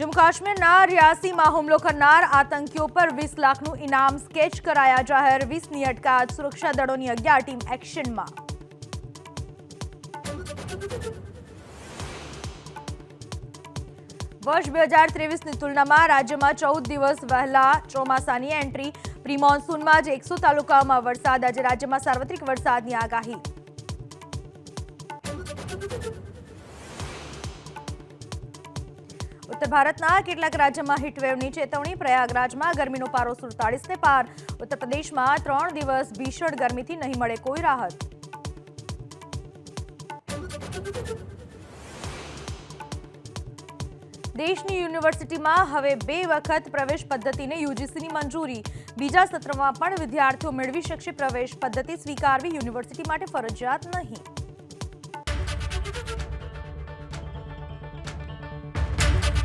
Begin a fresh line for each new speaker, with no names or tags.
जम्मू काश्मीરના રિયાસીમાં હુમલો કરનાર આતંકીઓ પર 20 લાખનું ઇનામ સ્કેચ કરાયા જાહેર 20ની અટકાયત સુરક્ષા દળોની 11 ટીમ એક્શનમાં વર્ષ 2023ની તુલનામાં રાજ્યમાં 14 દિવસ વહેલા ચોમાસાની એન્ટ્રી પ્રી મોન્સૂનમાં જ 100 તાલુકાઓમાં વરસાદ આજે રાજ્યમાં સાર્વત્રિક વરસાદની આગાહી उत्तर भारतना કેટલાક રાજ્યમાં હીટવેવની ચેતવણી પ્રયાગરાજમાં ગરમીનો પારો 47 ને પાર ઉત્તર પ્રદેશમાં 3 દિવસ ભીષણ ગરમીથી નહીં મળે કોઈ રાહત દેશની યુનિવર્સિટીમાં હવે 2 વખત પ્રવેશ પદ્ધતિને યુજીસીની મંજૂરી બીજા સત્રમાં પણ વિદ્યાર્થીઓ મેળવી શકશે પ્રવેશ પદ્ધતિ સ્વીકારવી યુનિવર્સિટી માટે ફરજિયાત નહીં